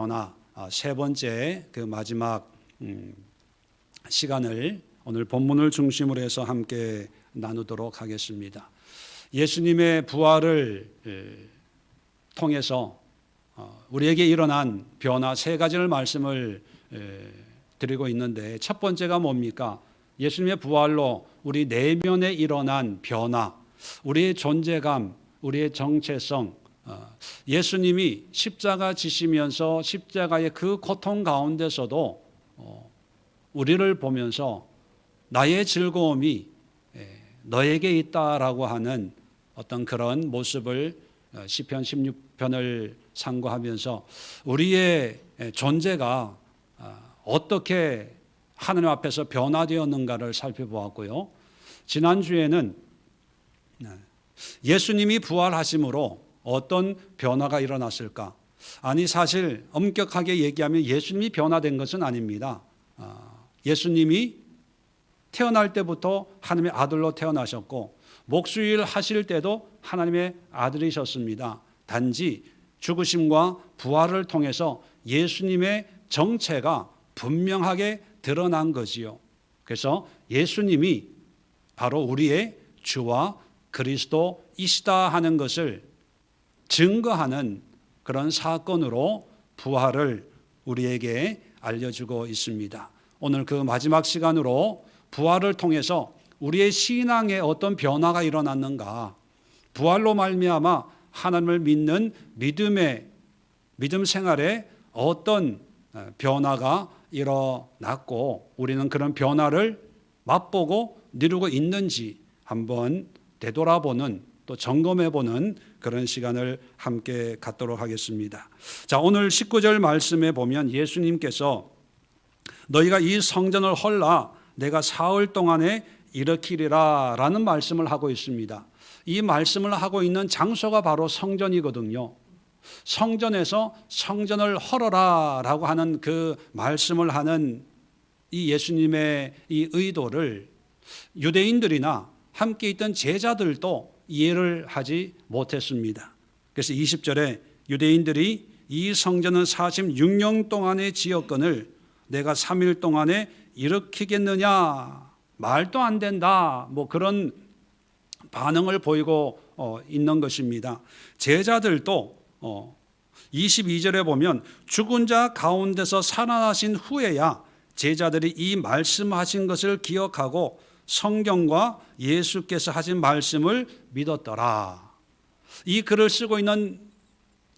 변화 세 번째 그 마지막 시간을 오늘 본문을 중심으로 해서 함께 나누도록 하겠습니다. 예수님의 부활을 통해서 우리에게 일어난 변화 세 가지를 말씀을 드리고 있는데, 첫 번째가 뭡니까? 예수님의 부활로 우리 내면에 일어난 변화, 우리의 존재감, 우리의 정체성, 예수님이 십자가 지시면서 십자가의 그 고통 가운데서도 우리를 보면서 나의 즐거움이 너에게 있다라고 하는 어떤 그런 모습을 시편 16편을 상고하면서 우리의 존재가 어떻게 하나님 앞에서 변화되었는가를 살펴보았고요. 지난주에는 예수님이 부활하심으로 어떤 변화가 일어났을까? 아니, 사실 엄격하게 얘기하면 예수님이 변화된 것은 아닙니다. 예수님이 태어날 때부터 하나님의 아들로 태어나셨고 목수일 하실 때도 하나님의 아들이셨습니다. 단지 죽으심과 부활을 통해서 예수님의 정체가 분명하게 드러난 거지요. 그래서 예수님이 바로 우리의 주와 그리스도이시다 하는 것을 증거하는 그런 사건으로 부활을 우리에게 알려주고 있습니다. 오늘 그 마지막 시간으로 부활을 통해서 우리의 신앙에 어떤 변화가 일어났는가, 부활로 말미암아 하나님을 믿는 믿음 생활에 어떤 변화가 일어났고 우리는 그런 변화를 맛보고 누리고 있는지 한번 되돌아보는, 또 점검해보는 그런 시간을 함께 갖도록 하겠습니다. 자, 오늘 19절 말씀에 보면 예수님께서 너희가 이 성전을 헐라 내가 사흘 동안에 일으키리라 라는 말씀을 하고 있습니다. 이 말씀을 하고 있는 장소가 바로 성전이거든요. 성전에서 성전을 헐어라 라고 하는 그 말씀을 하는 이 예수님의 이 의도를 유대인들이나 함께 있던 제자들도 이해를 하지 못했습니다. 그래서 20절에 유대인들이 이 성전은 46년 동안의 지역권을 내가 3일 동안에 일으키겠느냐, 말도 안 된다, 뭐 그런 반응을 보이고 있는 것입니다. 제자들도 22절에 보면 죽은 자 가운데서 살아나신 후에야 제자들이 이 말씀하신 것을 기억하고 성경과 예수께서 하신 말씀을 믿었더라. 이 글을 쓰고 있는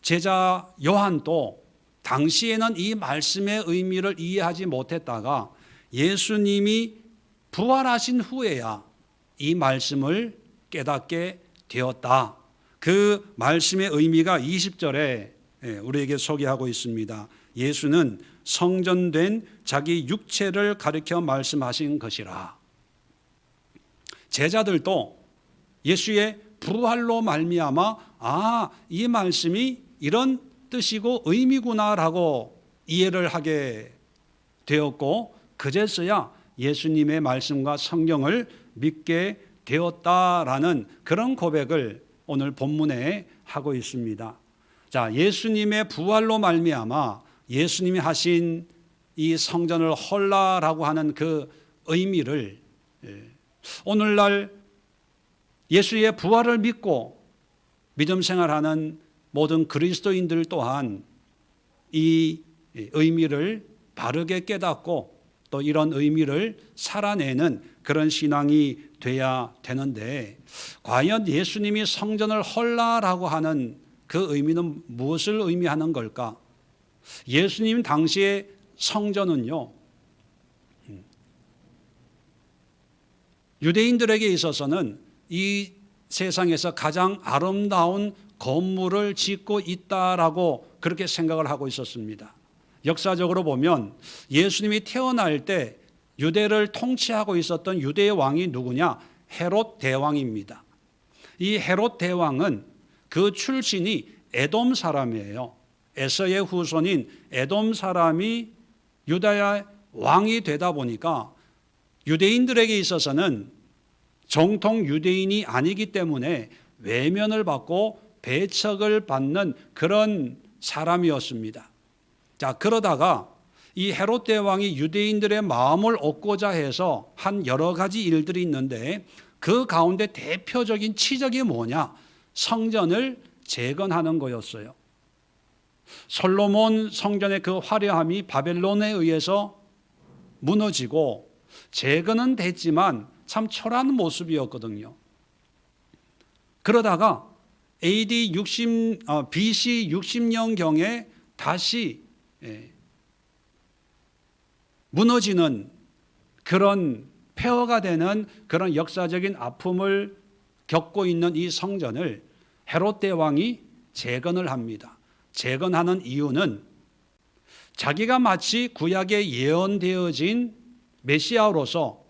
제자 요한도 당시에는 이 말씀의 의미를 이해하지 못했다가 예수님이 부활하신 후에야 이 말씀을 깨닫게 되었다. 그 말씀의 의미가 20절에 우리에게 소개하고 있습니다. 예수는 성전된 자기 육체를 가리켜 말씀하신 것이라. 제자들도 예수의 부활로 말미암아 이 말씀이 이런 뜻이고 의미구나라고 이해를 하게 되었고 그제서야 예수님의 말씀과 성경을 믿게 되었다라는 그런 고백을 오늘 본문에 하고 있습니다. 자, 예수님의 부활로 말미암아 예수님이 하신 이 성전을 헐라라고 하는 그 의미를 오늘날 예수의 부활을 믿고 믿음 생활하는 모든 그리스도인들 또한 이 의미를 바르게 깨닫고 또 이런 의미를 살아내는 그런 신앙이 돼야 되는데, 과연 예수님이 성전을 헐라라고 하는 그 의미는 무엇을 의미하는 걸까? 예수님 당시의 성전은요, 유대인들에게 있어서는 이 세상에서 가장 아름다운 건물을 짓고 있다라고 그렇게 생각을 하고 있었습니다. 역사적으로 보면 예수님이 태어날 때 유대를 통치하고 있었던 유대의 왕이 누구냐? 헤롯 대왕입니다. 이 헤롯 대왕은 그 출신이 에돔 사람이에요. 에서의 후손인 에돔 사람이 유다의 왕이 되다 보니까 유대인들에게 있어서는 정통 유대인이 아니기 때문에 외면을 받고 배척을 받는 그런 사람이었습니다. 자, 그러다가 이 헤롯 대왕이 유대인들의 마음을 얻고자 해서 한 여러 가지 일들이 있는데 그 가운데 대표적인 치적이 뭐냐? 성전을 재건하는 거였어요. 솔로몬 성전의 그 화려함이 바벨론에 의해서 무너지고 재건은 됐지만 참 초라한 모습이었거든요. 그러다가 BC 60년경에 다시 무너지는 그런 폐허가 되는 그런 역사적인 아픔을 겪고 있는 이 성전을 헤롯 대왕이 재건을 합니다. 재건하는 이유는 자기가 마치 구약에 예언되어진 메시아로서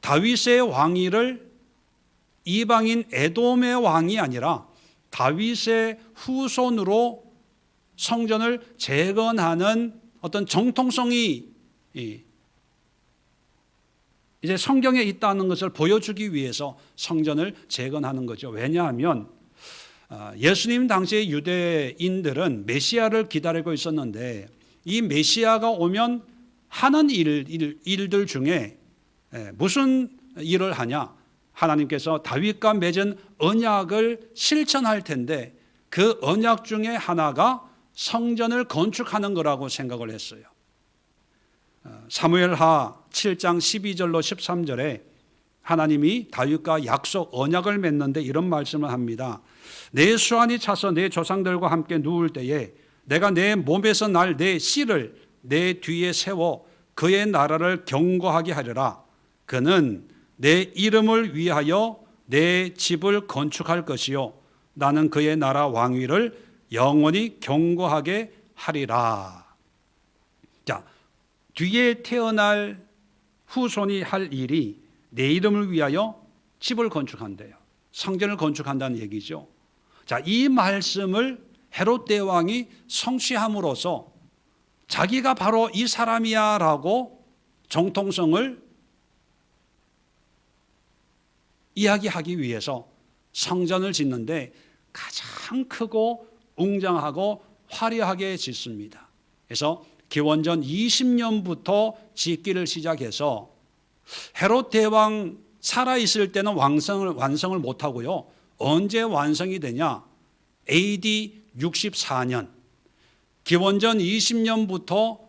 다윗의 왕위를 이방인 에돔의 왕이 아니라 다윗의 후손으로 성전을 재건하는 어떤 정통성이 이제 성경에 있다는 것을 보여주기 위해서 성전을 재건하는 거죠. 왜냐하면 예수님 당시의 유대인들은 메시아를 기다리고 있었는데 이 메시아가 오면 하는 일들 중에 무슨 일을 하냐? 하나님께서 다윗과 맺은 언약을 실천할 텐데 그 언약 중에 하나가 성전을 건축하는 거라고 생각을 했어요. 사무엘하 7장 12절로 13절에 하나님이 다윗과 약속 언약을 맺는데 이런 말씀을 합니다. 내 수완이 차서 내 조상들과 함께 누울 때에 내가 내 몸에서 날 내 씨를 내 뒤에 세워 그의 나라를 경고하게 하리라. 그는 내 이름을 위하여 내 집을 건축할 것이요 나는 그의 나라 왕위를 영원히 경고하게 하리라. 자, 뒤에 태어날 후손이 할 일이 내 이름을 위하여 집을 건축한대요. 성전을 건축한다는 얘기죠. 자, 이 말씀을 헤롯 대왕이 성취함으로써 자기가 바로 이 사람이야 라고 정통성을 이야기하기 위해서 성전을 짓는데 가장 크고 웅장하고 화려하게 짓습니다. 그래서 기원전 20년부터 짓기를 시작해서 헤롯 대왕 살아있을 때는 완성을 못하고요. 언제 완성이 되냐? AD 64년 기원전 20년부터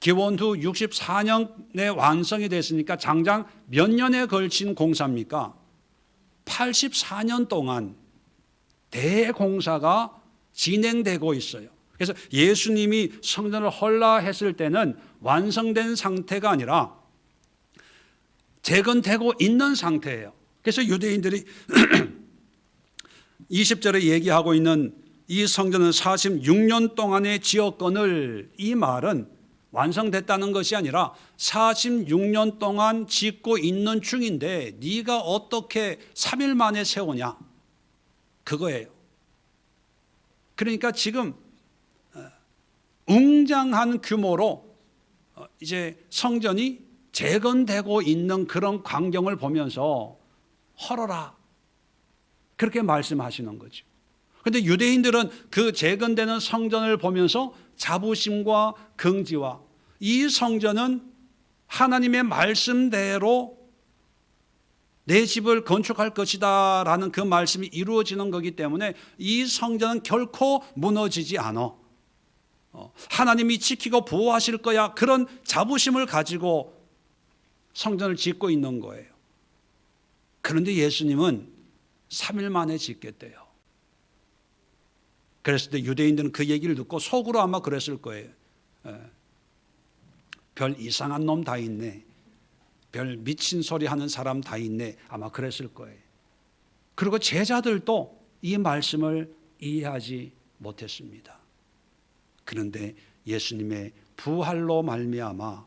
기원 후 64년에 완성이 됐으니까 장장 몇 년에 걸친 공사입니까? 84년 동안 대공사가 진행되고 있어요. 그래서 예수님이 성전을 헐라했을 때는 완성된 상태가 아니라 재건되고 있는 상태예요. 그래서 유대인들이 20절에 얘기하고 있는 이 성전은 46년 동안의 지었거늘, 이 말은 완성됐다는 것이 아니라 46년 동안 짓고 있는 중인데 네가 어떻게 3일 만에 세우냐, 그거예요. 그러니까 지금 웅장한 규모로 이제 성전이 재건되고 있는 그런 광경을 보면서 헐어라, 그렇게 말씀하시는 거죠. 그런데 유대인들은 그 재건되는 성전을 보면서 자부심과 긍지와 이 성전은 하나님의 말씀대로 내 집을 건축할 것이다 라는 그 말씀이 이루어지는 거기 때문에 이 성전은 결코 무너지지 않아, 하나님이 지키고 보호하실 거야, 그런 자부심을 가지고 성전을 짓고 있는 거예요. 그런데 예수님은 3일 만에 짓겠대요. 그랬을 때 유대인들은 그 얘기를 듣고 속으로 아마 그랬을 거예요. 별 이상한 놈 다 있네, 별 미친 소리 하는 사람 다 있네, 아마 그랬을 거예요. 그리고 제자들도 이 말씀을 이해하지 못했습니다. 그런데 예수님의 부활로 말미암아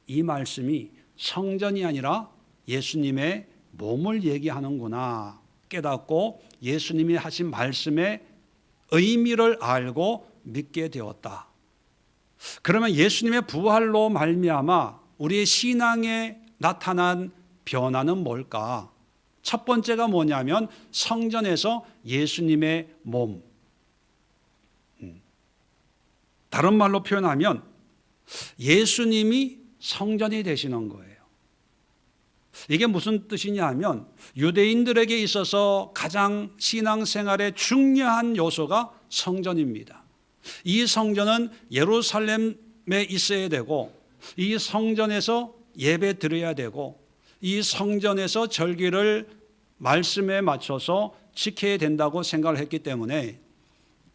이 말씀이 성전이 아니라 예수님의 몸을 얘기하는구나 깨닫고 예수님이 하신 말씀의 의미를 알고 믿게 되었다. 그러면 예수님의 부활로 말미암아 우리의 신앙에 나타난 변화는 뭘까? 첫 번째가 뭐냐면 성전에서 예수님의 몸, 다른 말로 표현하면 예수님이 성전이 되시는 거예요. 이게 무슨 뜻이냐 하면 유대인들에게 있어서 가장 신앙생활의 중요한 요소가 성전입니다. 이 성전은 예루살렘에 있어야 되고, 이 성전에서 예배 드려야 되고, 이 성전에서 절기를 말씀에 맞춰서 지켜야 된다고 생각을 했기 때문에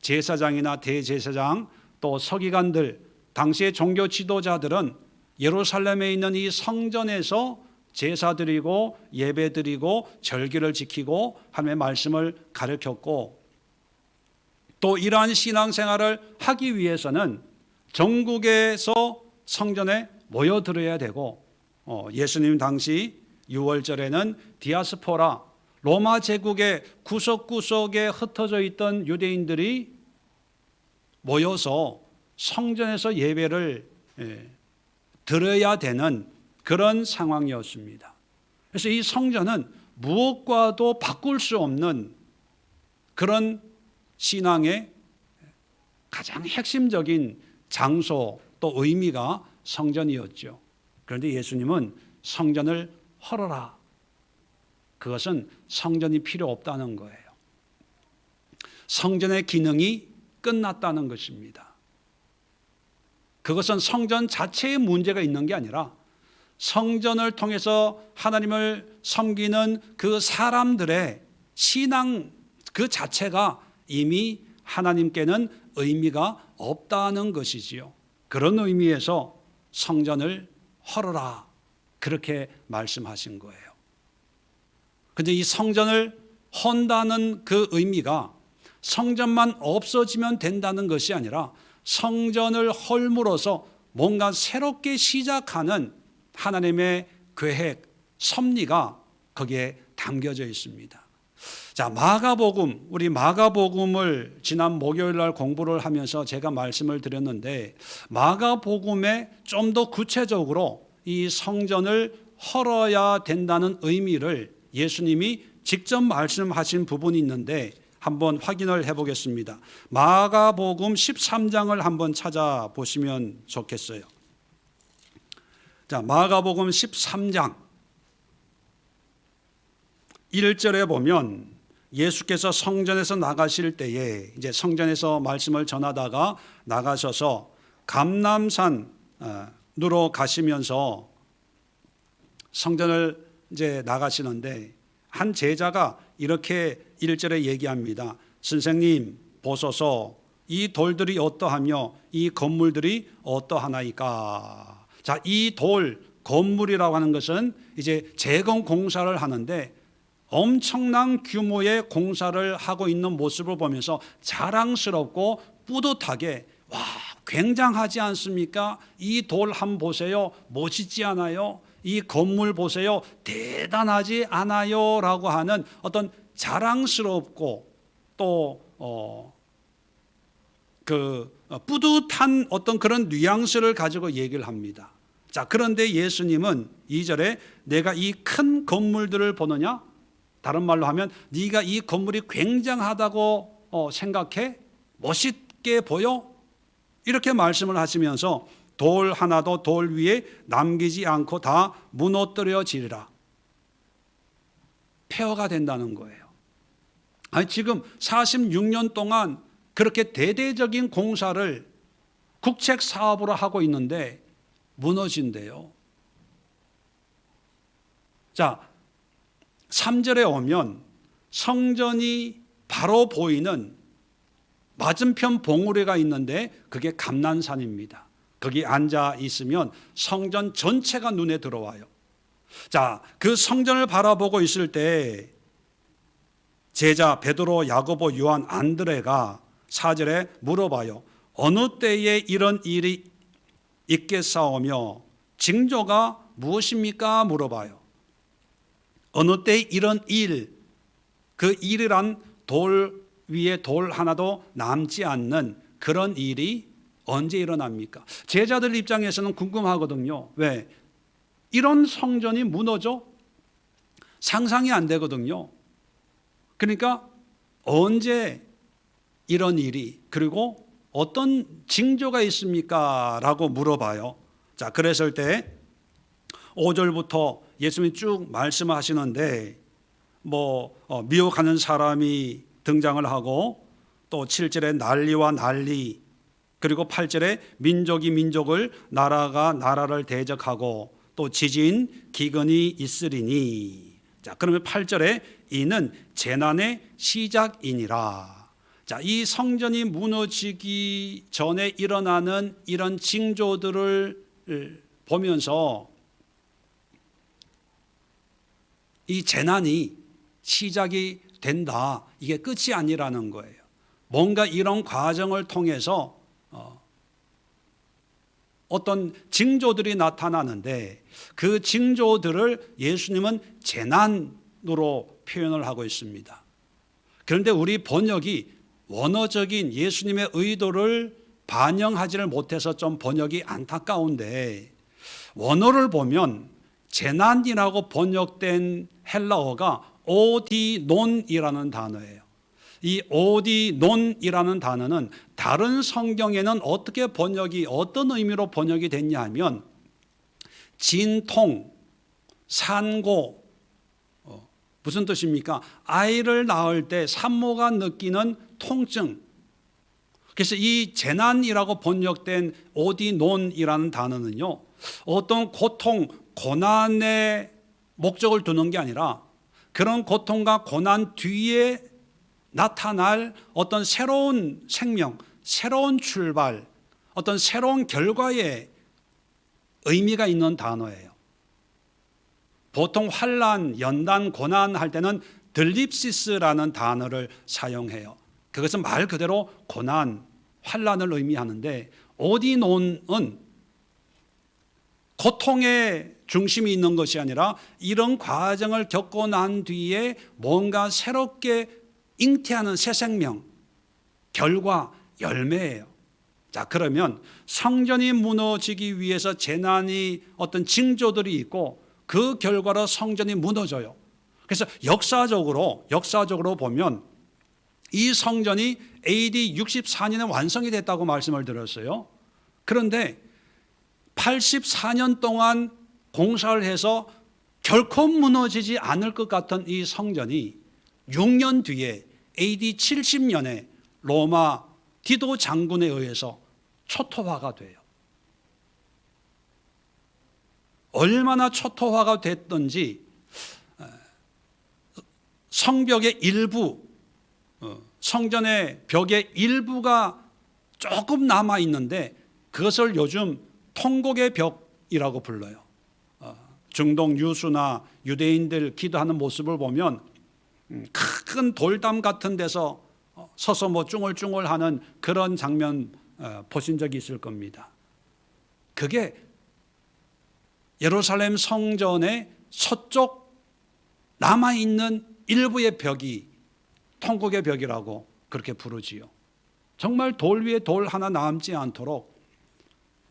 제사장이나 대제사장 또 서기관들, 당시의 종교 지도자들은 예루살렘에 있는 이 성전에서 제사 드리고 예배 드리고 절기를 지키고 하나님의 말씀을 가르쳤고, 또 이러한 신앙생활을 하기 위해서는 전국에서 성전에 모여들어야 되고, 예수님 당시 6월절에는 디아스포라, 로마 제국의 구석구석에 흩어져 있던 유대인들이 모여서 성전에서 예배를 드려야 되는 그런 상황이었습니다. 그래서 이 성전은 무엇과도 바꿀 수 없는 그런 신앙의 가장 핵심적인 장소 또 의미가 성전이었죠. 그런데 예수님은 성전을 헐어라. 그것은 성전이 필요 없다는 거예요. 성전의 기능이 끝났다는 것입니다. 그것은 성전 자체에 문제가 있는 게 아니라 성전을 통해서 하나님을 섬기는 그 사람들의 신앙 그 자체가 이미 하나님께는 의미가 없다는 것이지요. 그런 의미에서 성전을 헐어라, 그렇게 말씀하신 거예요. 그런데 이 성전을 헌다는 그 의미가 성전만 없어지면 된다는 것이 아니라 성전을 헐므로써 뭔가 새롭게 시작하는 하나님의 계획, 섭리가 거기에 담겨져 있습니다. 자, 마가복음, 우리 마가복음을 지난 목요일 날 공부를 하면서 제가 말씀을 드렸는데, 마가복음에 좀 더 구체적으로 이 성전을 헐어야 된다는 의미를 예수님이 직접 말씀하신 부분이 있는데 한번 확인을 해보겠습니다. 마가복음 13장을 한번 찾아보시면 좋겠어요. 자, 마가복음 13장 1절에 보면 예수께서 성전에서 나가실 때에 이제 성전에서 말씀을 전하다가 나가셔서 감람산으로 가시면서 성전을 이제 나가시는데 한 제자가 이렇게 1절에 얘기합니다. 선생님 보소서, 이 돌들이 어떠하며 이 건물들이 어떠하나이까. 자, 이 돌 건물이라고 하는 것은 이제 재건 공사를 하는데 엄청난 규모의 공사를 하고 있는 모습을 보면서 자랑스럽고 뿌듯하게, 와, 굉장하지 않습니까? 이 돌 한번 보세요. 멋있지 않아요? 이 건물 보세요. 대단하지 않아요? 라고 하는 어떤 자랑스럽고 또 뿌듯한 어떤 그런 뉘앙스를 가지고 얘기를 합니다. 자, 그런데 예수님은 2절에 내가 이 큰 건물들을 보느냐? 다른 말로 하면 네가 이 건물이 굉장하다고 생각해? 멋있게 보여? 이렇게 말씀을 하시면서 돌 하나도 돌 위에 남기지 않고 다 무너뜨려지리라. 폐허가 된다는 거예요. 아니, 지금 46년 동안 그렇게 대대적인 공사를 국책 사업으로 하고 있는데 무너진대요. 자, 3절에 오면 성전이 바로 보이는 맞은편 봉우리가 있는데 그게 감난산입니다. 거기 앉아 있으면 성전 전체가 눈에 들어와요. 자, 그 성전을 바라보고 있을 때 제자 베드로, 야고보, 요한, 안드레가 4절에 물어봐요. 어느 때에 이런 일이 있겠사오며 징조가 무엇입니까? 물어봐요. 어느 때에 이런 일, 그 일이란 돌 위에 돌 하나도 남지 않는 그런 일이 언제 일어납니까? 제자들 입장에서는 궁금하거든요. 왜? 이런 성전이 무너져? 상상이 안 되거든요. 그러니까 언제 이런 일이, 그리고 어떤 징조가 있습니까? 라고 물어봐요. 자, 그랬을 때 5절부터 예수님이 쭉 말씀하시는데 미혹하는 사람이 등장을 하고, 또 7절에 난리와 난리, 그리고 8절에 민족이 민족을, 나라가 나라를 대적하고, 또 지진 기근이 있으리니. 자, 그러면 8절에 이는 재난의 시작이니라. 자, 이 성전이 무너지기 전에 일어나는 이런 징조들을 보면서 이 재난이 시작이 된다, 이게 끝이 아니라는 거예요. 뭔가 이런 과정을 통해서 어떤 징조들이 나타나는데, 그 징조들을 예수님은 재난으로 표현을 하고 있습니다. 그런데 우리 번역이 원어적인 예수님의 의도를 반영하지를 못해서 좀 번역이 안타까운데, 원어를 보면 재난이라고 번역된 헬라어가 오디논이라는 단어예요. 이 오디논이라는 단어는 다른 성경에는 어떤 의미로 번역이 됐냐 하면, 진통, 산고, 무슨 뜻입니까? 아이를 낳을 때 산모가 느끼는 통증. 그래서 이 재난이라고 번역된 오디논이라는 단어는요, 어떤 고통, 고난의 목적을 두는 게 아니라 그런 고통과 고난 뒤에 나타날 어떤 새로운 생명, 새로운 출발, 어떤 새로운 결과에 의미가 있는 단어예요. 보통 환난, 연단, 고난 할 때는 들립시스라는 단어를 사용해요. 그것은 말 그대로 고난, 환난을 의미하는데, 오디논은 고통의 중심이 있는 것이 아니라 이런 과정을 겪고 난 뒤에 뭔가 새롭게 잉태하는 새 생명, 결과, 열매예요. 자, 그러면 성전이 무너지기 위해서 재난이 어떤 징조들이 있고, 그 결과로 성전이 무너져요. 그래서 역사적으로 보면 이 성전이 AD 64년에 완성이 됐다고 말씀을 드렸어요. 그런데 84년 동안 공사를 해서 결코 무너지지 않을 것 같은 이 성전이 6년 뒤에 AD 70년에 로마 디도 장군에 의해서 초토화가 돼요. 얼마나 초토화가 됐던지 성벽의 일부, 성전의 벽의 일부가 조금 남아 있는데, 그것을 요즘 통곡의 벽이라고 불러요. 중동 유수나 유대인들 기도하는 모습을 보면 큰 돌담 같은 데서 서서 쭝얼쭝얼하는 그런 장면 보신 적이 있을 겁니다. 그게 예루살렘 성전의 서쪽 남아있는 일부의 벽이 통곡의 벽이라고 그렇게 부르지요. 정말 돌 위에 돌 하나 남지 않도록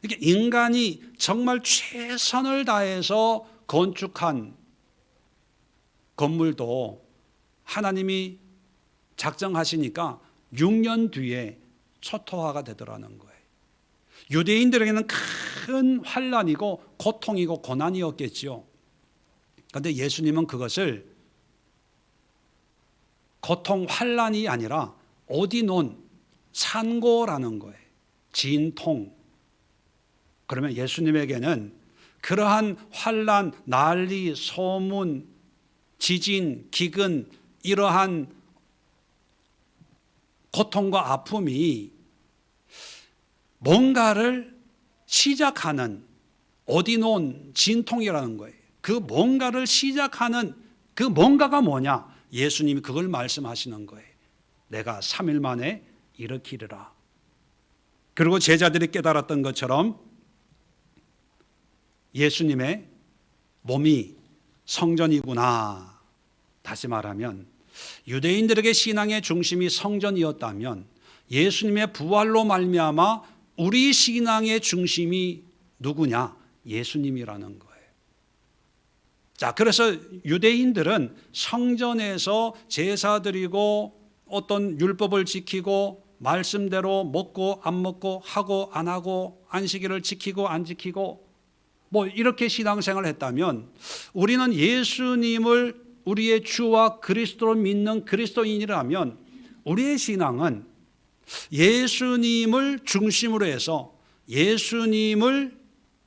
이렇게 인간이 정말 최선을 다해서 건축한 건물도 하나님이 작정하시니까 6년 뒤에 초토화가 되더라는 거예요. 유대인들에게는 큰 환난이고 고통이고 고난이었겠지요. 그런데 예수님은 그것을 고통, 환난이 아니라 오디논, 산고라는 거예요. 진통. 그러면 예수님에게는 그러한 환난, 난리, 소문, 지진, 기근, 이러한 고통과 아픔이 뭔가를 시작하는 오디논, 진통이라는 거예요. 그 뭔가를 시작하는 그 뭔가가 뭐냐? 예수님이 그걸 말씀하시는 거예요. 내가 3일 만에 일으키리라. 그리고 제자들이 깨달았던 것처럼 예수님의 몸이 성전이구나. 다시 말하면 유대인들에게 신앙의 중심이 성전이었다면 예수님의 부활로 말미암아 우리 신앙의 중심이 누구냐? 예수님이라는 거예요. 자, 그래서 유대인들은 성전에서 제사 드리고 어떤 율법을 지키고 말씀대로 먹고 안 먹고 하고 안 하고 안식일을 지키고 안 지키고 뭐 이렇게 신앙생활을 했다면 우리는 예수님을 우리의 주와 그리스도로 믿는 그리스도인이라면 우리의 신앙은 예수님을 중심으로 해서 예수님을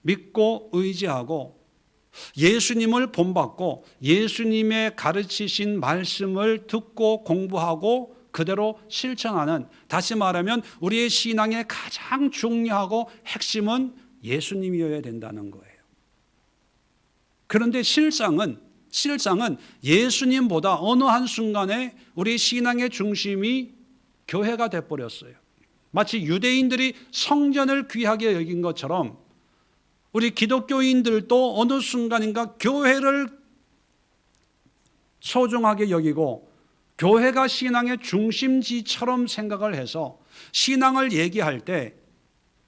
믿고 의지하고 예수님을 본받고 예수님의 가르치신 말씀을 듣고 공부하고 그대로 실천하는, 다시 말하면 우리의 신앙의 가장 중요하고 핵심은 예수님이어야 된다는 거예요. 그런데 실상은 예수님보다 어느 한순간에 우리 신앙의 중심이 교회가 돼버렸어요. 마치 유대인들이 성전을 귀하게 여긴 것처럼 우리 기독교인들도 어느 순간인가 교회를 소중하게 여기고 교회가 신앙의 중심지처럼 생각을 해서 신앙을 얘기할 때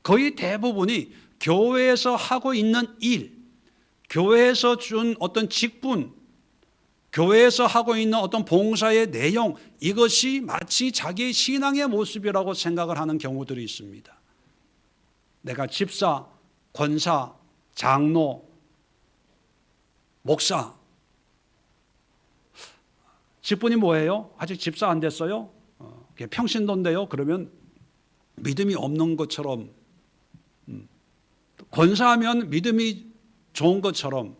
거의 대부분이 교회에서 하고 있는 일, 교회에서 준 어떤 직분, 교회에서 하고 있는 어떤 봉사의 내용, 이것이 마치 자기의 신앙의 모습이라고 생각을 하는 경우들이 있습니다. 내가 집사, 권사, 장로, 목사, 직분이 뭐예요? 아직 집사 안 됐어요? 평신도인데요? 그러면 믿음이 없는 것처럼, 권사하면 믿음이 좋은 것처럼,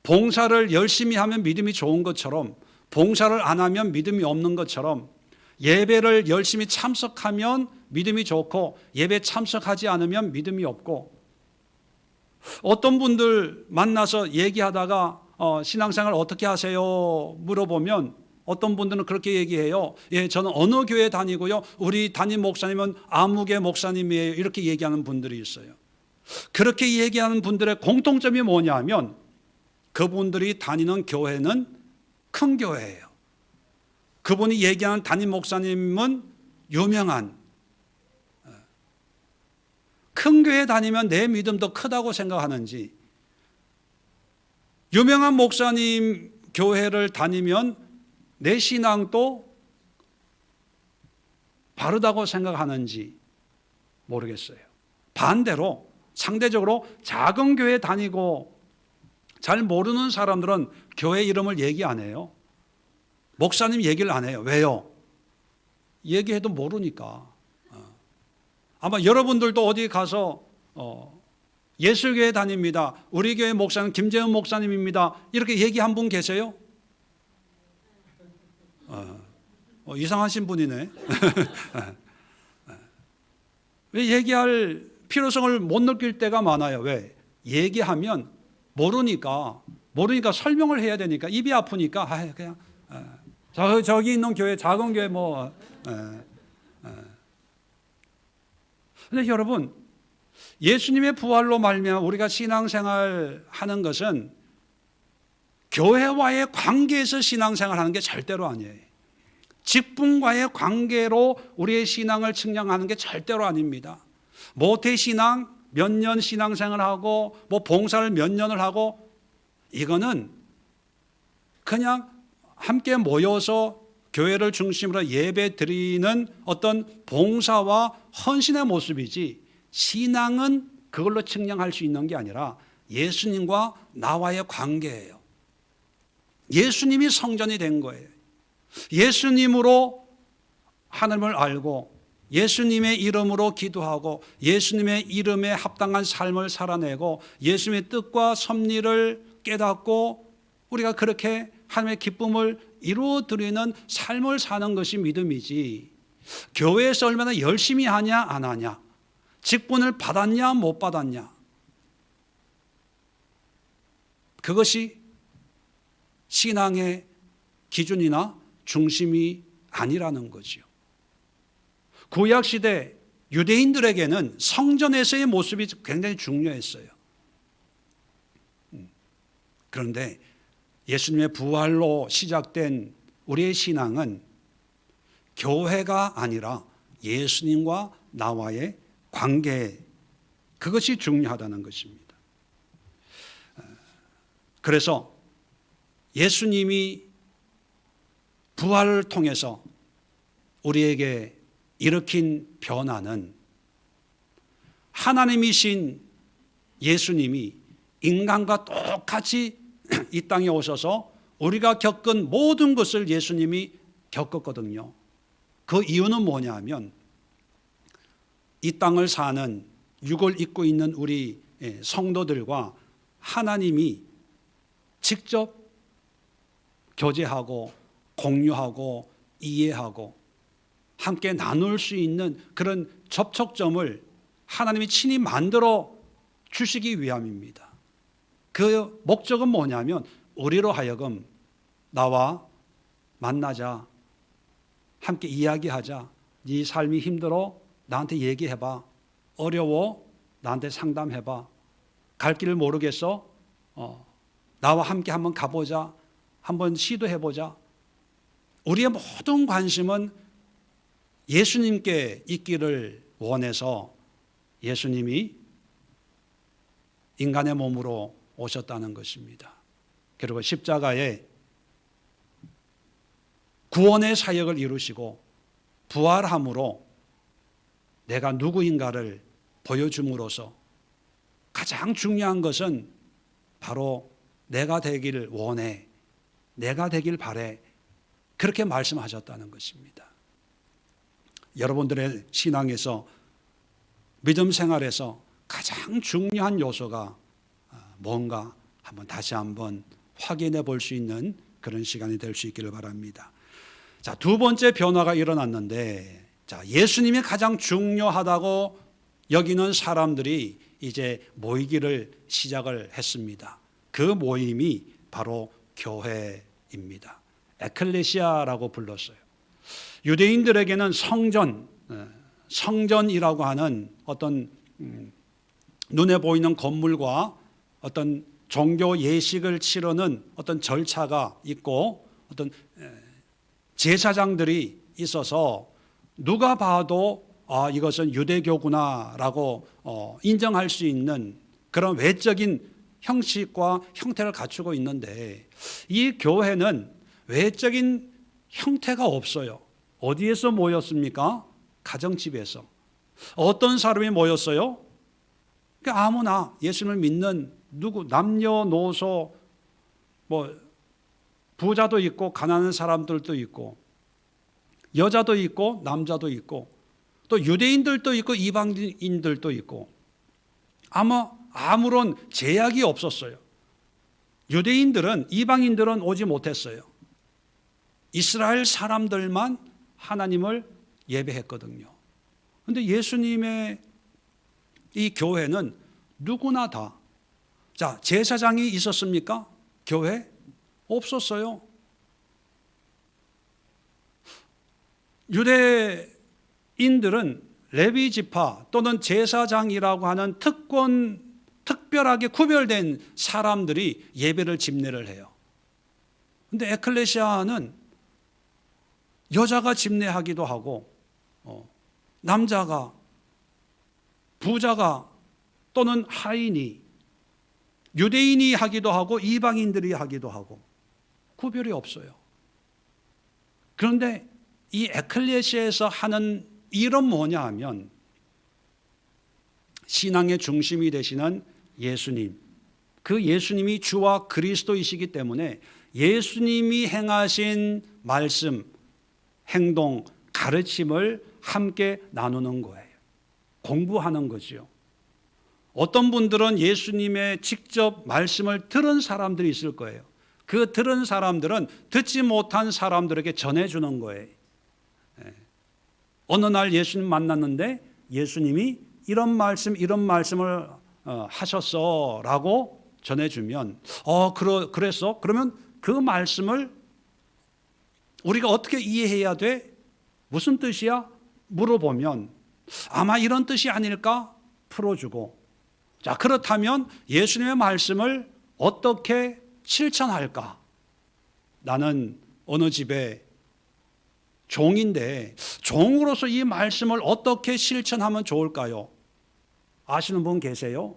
봉사를 열심히 하면 믿음이 좋은 것처럼, 봉사를 안 하면 믿음이 없는 것처럼, 예배를 열심히 참석하면 믿음이 좋고 예배 참석하지 않으면 믿음이 없고, 어떤 분들 만나서 얘기하다가 신앙생활 어떻게 하세요? 물어보면 어떤 분들은 그렇게 얘기해요. 예, 저는 어느 교회 다니고요, 우리 담임 목사님은 아무개 목사님이에요. 이렇게 얘기하는 분들이 있어요. 그렇게 얘기하는 분들의 공통점이 뭐냐면 그분들이 다니는 교회는 큰 교회예요. 그분이 얘기하는 담임 목사님은 유명한, 큰 교회 다니면 내 믿음도 크다고 생각하는지, 유명한 목사님 교회를 다니면 내 신앙도 바르다고 생각하는지 모르겠어요. 반대로 상대적으로 작은 교회 다니고 잘 모르는 사람들은 교회 이름을 얘기 안 해요. 목사님 얘기를 안 해요. 왜요? 얘기해도 모르니까. 아마 여러분들도 어디 가서 예술교회 다닙니다, 우리 교회 목사는 김재훈 목사님입니다, 이렇게 얘기한 분 계세요? 이상하신 분이네. 왜 얘기할 필요성을 못 느낄 때가 많아요. 왜? 얘기하면 모르니까 설명을 해야 되니까, 입이 아프니까 그냥 저기 있는 교회, 작은 교회 뭐. 근데 여러분, 예수님의 부활로 말미암아 우리가 신앙생활 하는 것은 교회와의 관계에서 신앙생활 하는 게 절대로 아니에요. 직분과의 관계로 우리의 신앙을 측량하는 게 절대로 아닙니다. 모태신앙 몇 년 신앙생활하고 뭐 봉사를 몇 년을 하고, 이거는 그냥 함께 모여서 교회를 중심으로 예배 드리는 어떤 봉사와 헌신의 모습이지, 신앙은 그걸로 측량할 수 있는 게 아니라 예수님과 나와의 관계예요. 예수님이 성전이 된 거예요. 예수님으로 하나님을 알고 예수님의 이름으로 기도하고 예수님의 이름에 합당한 삶을 살아내고 예수님의 뜻과 섭리를 깨닫고 우리가 그렇게 하나님의 기쁨을 이루어드리는 삶을 사는 것이 믿음이지, 교회에서 얼마나 열심히 하냐 안 하냐, 직분을 받았냐 못 받았냐, 그것이 신앙의 기준이나 중심이 아니라는 거죠. 구약시대 유대인들에게는 성전에서의 모습이 굉장히 중요했어요. 그런데 예수님의 부활로 시작된 우리의 신앙은 교회가 아니라 예수님과 나와의 관계, 그것이 중요하다는 것입니다. 그래서 예수님이 부활을 통해서 우리에게 일으킨 변화는 하나님이신 예수님이 인간과 똑같이 이 땅에 오셔서 우리가 겪은 모든 것을 예수님이 겪었거든요. 그 이유는 뭐냐면 이 땅을 사는 육을 입고 있는 우리 성도들과 하나님이 직접 교제하고 공유하고 이해하고 함께 나눌 수 있는 그런 접촉점을 하나님이 친히 만들어 주시기 위함입니다. 그 목적은 뭐냐면 우리로 하여금 나와 만나자, 함께 이야기하자, 네 삶이 힘들어 나한테 얘기해봐, 어려워 나한테 상담해봐, 갈 길을 모르겠어 나와 함께 한번 가보자, 한번 시도해보자. 우리의 모든 관심은 예수님께 있기를 원해서 예수님이 인간의 몸으로 오셨다는 것입니다. 그리고 십자가에 구원의 사역을 이루시고 부활함으로 내가 누구인가를 보여줌으로써 가장 중요한 것은 바로 내가 되기를 원해, 내가 되길 바래, 그렇게 말씀하셨다는 것입니다. 여러분들의 신앙에서, 믿음 생활에서 가장 중요한 요소가 뭔가 다시 한번 확인해 볼 수 있는 그런 시간이 될 수 있기를 바랍니다. 자, 두 번째 변화가 일어났는데, 자, 예수님이 가장 중요하다고 여기는 사람들이 이제 모이기를 시작을 했습니다. 그 모임이 바로 교회입니다. 에클레시아라고 불렀어요. 유대인들에게는 성전이라고 하는 어떤 눈에 보이는 건물과 어떤 종교 예식을 치르는 어떤 절차가 있고 어떤 제사장들이 있어서 누가 봐도 이것은 유대교구나라고 인정할 수 있는 그런 외적인 형식과 형태를 갖추고 있는데, 이 교회는 외적인 형태가 없어요. 어디에서 모였습니까? 가정집에서. 어떤 사람이 모였어요? 아무나 예수님을 믿는 누구, 남녀노소, 부자도 있고 가난한 사람들도 있고 여자도 있고 남자도 있고 또 유대인들도 있고 이방인들도 있고 아무런 제약이 없었어요. 유대인들은, 이방인들은 오지 못했어요. 이스라엘 사람들만 하나님을 예배했거든요. 그런데 예수님의 이 교회는 누구나 다. 자, 제사장이 있었습니까? 교회? 없었어요. 유대인들은 레위 지파 또는 제사장이라고 하는 특별하게 구별된 사람들이 예배를 집례를 해요. 그런데 에클레시아는 여자가 집례하기도 하고 남자가, 부자가 또는 하인이, 유대인이 하기도 하고 이방인들이 하기도 하고 구별이 없어요. 그런데 이 에클레시아에서 하는 일은 뭐냐 하면 신앙의 중심이 되시는 예수님, 그 예수님이 주와 그리스도이시기 때문에 예수님이 행하신 말씀, 행동, 가르침을 함께 나누는 거예요. 공부하는 거죠. 어떤 분들은 예수님의 직접 말씀을 들은 사람들이 있을 거예요. 그 들은 사람들은 듣지 못한 사람들에게 전해주는 거예요. 어느 날 예수님 만났는데 예수님이 이런 말씀을 하셨어 라고 전해주면 그랬어? 그러면 그 말씀을 우리가 어떻게 이해해야 돼? 무슨 뜻이야? 물어보면 아마 이런 뜻이 아닐까? 풀어주고, 자, 그렇다면 예수님의 말씀을 어떻게 실천할까? 나는 어느 집에 종인데 종으로서 이 말씀을 어떻게 실천하면 좋을까요? 아시는 분 계세요?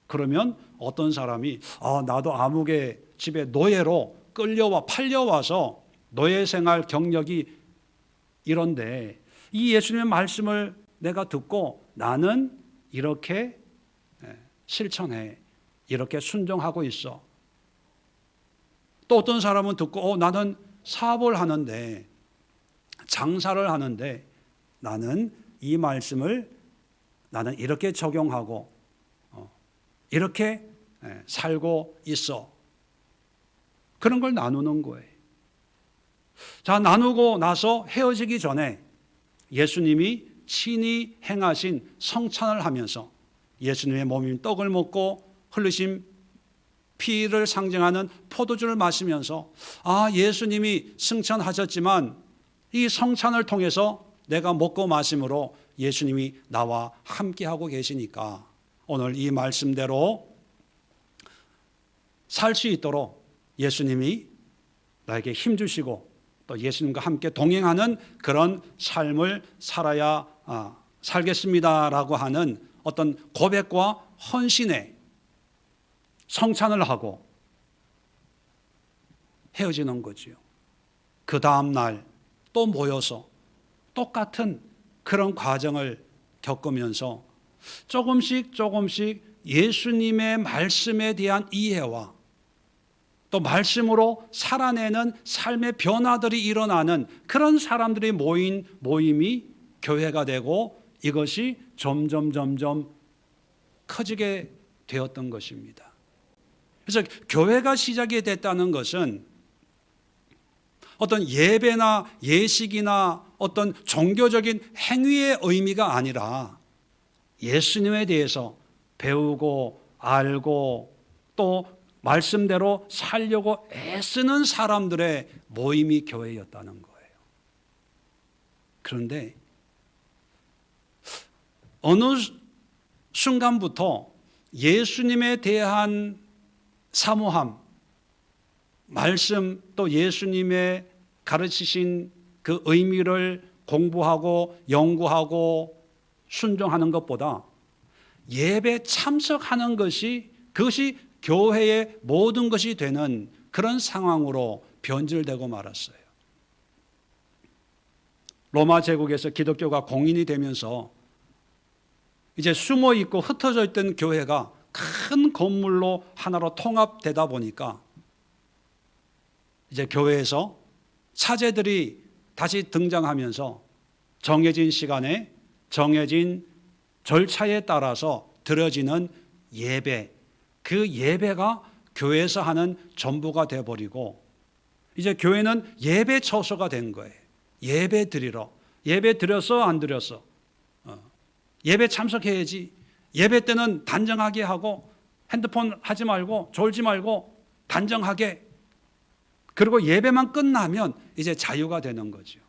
그러면 어떤 사람이 나도 아무개 집에 노예로 팔려와서 노예 생활 경력이 이런데 이 예수님의 말씀을 내가 듣고 나는 이렇게 실천해, 이렇게 순종하고 있어. 또 어떤 사람은 듣고 나는 사업을 하는데, 장사를 하는데 나는 이 말씀을 나는 이렇게 적용하고 이렇게 살고 있어. 그런 걸 나누는 거예요. 자, 나누고 나서 헤어지기 전에 예수님이 친히 행하신 성찬을 하면서 예수님의 몸인 떡을 먹고 흘리신 피를 상징하는 포도주를 마시면서 예수님이 승천하셨지만 이 성찬을 통해서 내가 먹고 마심으로 예수님이 나와 함께하고 계시니까 오늘 이 말씀대로 살 수 있도록 예수님이 나에게 힘주시고 또 예수님과 함께 동행하는 그런 삶을 살아야 살겠습니다라고 하는 어떤 고백과 헌신에 성찬을 하고 헤어지는 거지요. 그 다음 날 또 모여서 똑같은 그런 과정을 겪으면서 조금씩 예수님의 말씀에 대한 이해와 또 말씀으로 살아내는 삶의 변화들이 일어나는 그런 사람들이 모인 모임이 교회가 되고 이것이 점점 커지게 되었던 것입니다. 그래서 교회가 시작이 됐다는 것은 어떤 예배나 예식이나 어떤 종교적인 행위의 의미가 아니라 예수님에 대해서 배우고 알고 또 말씀대로 살려고 애쓰는 사람들의 모임이 교회였다는 거예요. 그런데 어느 순간부터 예수님에 대한 사모함, 말씀 또 예수님의 가르치신 그 의미를 공부하고 연구하고 순종하는 것보다 예배 참석하는 것이 그것이 교회의 모든 것이 되는 그런 상황으로 변질되고 말았어요. 로마 제국에서 기독교가 공인이 되면서 이제 숨어 있고 흩어져 있던 교회가 큰 건물로 하나로 통합되다 보니까 이제 교회에서 사제들이 다시 등장하면서 정해진 시간에 정해진 절차에 따라서 드려지는 예배, 그 예배가 교회에서 하는 전부가 되어버리고 이제 교회는 예배 처소가 된 거예요. 예배 드리러. 예배 드렸어 안 드렸어? 예배 참석해야지. 예배 때는 단정하게 하고 핸드폰 하지 말고 졸지 말고 단정하게. 그리고 예배만 끝나면 이제 자유가 되는 거죠.